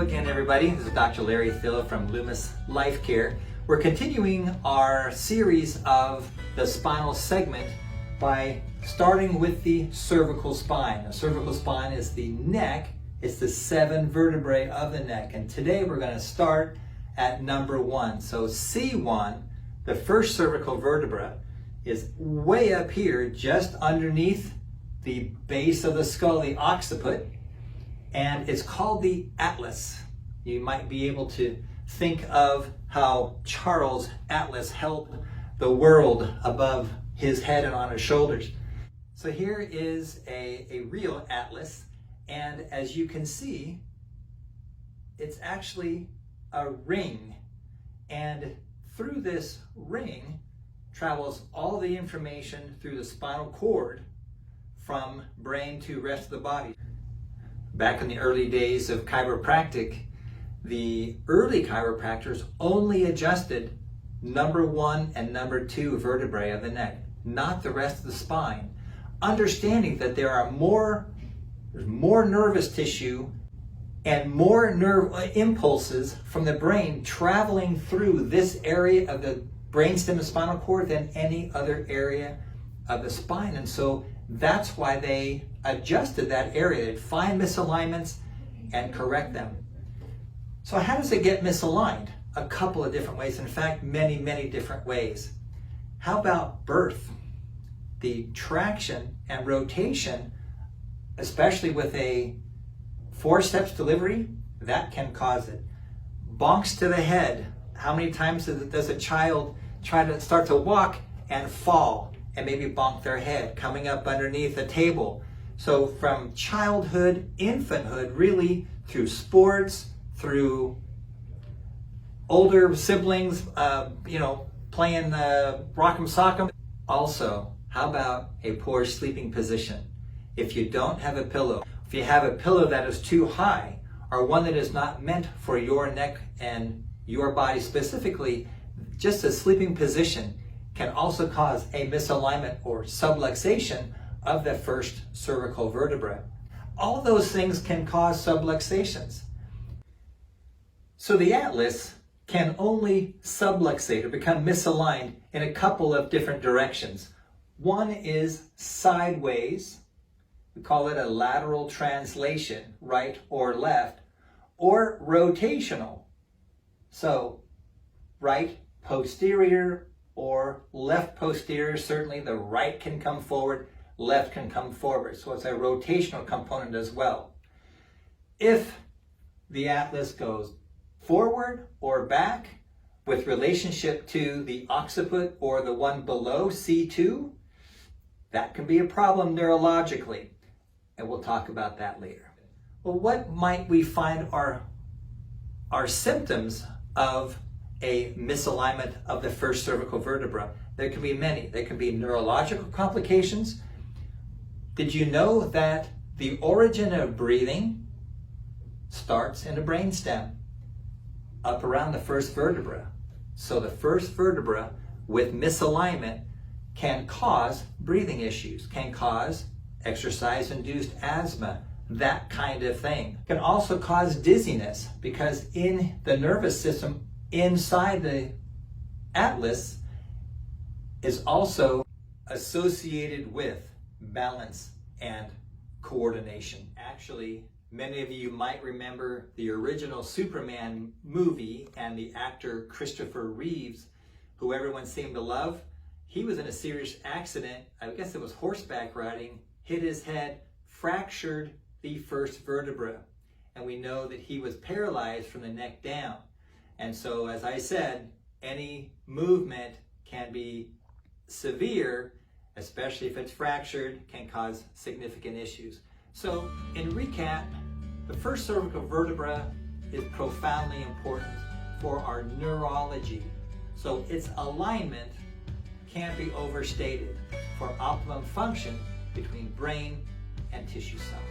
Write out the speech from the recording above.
again, everybody. This is Dr. J Thill from Loomis Life Care. We're continuing our series of the spinal segment by starting with the cervical spine. The cervical spine is the neck. It's the 7 vertebrae of the neck. And today we're going to start at number 1. So C1, the first cervical vertebra, is way up here, just underneath the base of the skull, the occiput. And it's called the atlas. You might be able to think of how Charles Atlas held the world above his head and on his shoulders. So here is a real atlas, and as you can see, it's actually a ring, and through this ring travels all the information through the spinal cord from brain to rest of the body. Back in the early days of chiropractic, the early chiropractors only adjusted number 1 and number 2 vertebrae of the neck, not the rest of the spine, understanding that there are more nervous tissue and more nerve impulses from the brain traveling through this area of the brainstem and spinal cord than any other area of the spine. And so that's why they adjusted that area. They'd find misalignments and correct them. So how does it get misaligned? A couple of different ways. In fact, many, many different ways. How about birth? The traction and rotation, especially with a forceps delivery, that can cause it. Bonks to the head. How many times does a child try to start to walk and fall and maybe bonk their head, coming up underneath a table? So from childhood, infanthood, really through sports, through older siblings, playing rock'em sock'em. Also, how about a poor sleeping position? If you don't have a pillow, if you have a pillow that is too high, or one that is not meant for your neck and your body specifically, just a sleeping position can also cause a misalignment or subluxation of the first cervical vertebra. All those things can cause subluxations. So the atlas can only subluxate or become misaligned in a couple of different directions. One is sideways. We call it a lateral translation, right or left, or rotational. So right posterior or left posterior, certainly the right can come forward, left can come forward. So it's a rotational component as well. If the atlas goes forward or back with relationship to the occiput or the one below, C2, that can be a problem neurologically. And we'll talk about that later. Well, what might we find are symptoms of a misalignment of the first cervical vertebra? There can be many. There can be neurological complications. Did you know that the origin of breathing starts in the brainstem, up around the first vertebra? So the first vertebra with misalignment can cause breathing issues, can cause exercise-induced asthma, that kind of thing. It can also cause dizziness, because in the nervous system inside the atlas is also associated with balance and coordination. Actually, many of you might remember the original Superman movie and the actor Christopher Reeves, who everyone seemed to love. He was in a serious accident, I guess it was horseback riding, hit his head, fractured the first vertebra. And we know that he was paralyzed from the neck down. And so, as I said, any movement can be severe, especially if it's fractured, can cause significant issues. So, in recap, the first cervical vertebra is profoundly important for our neurology. So its alignment can't be overstated for optimum function between brain and tissue cells.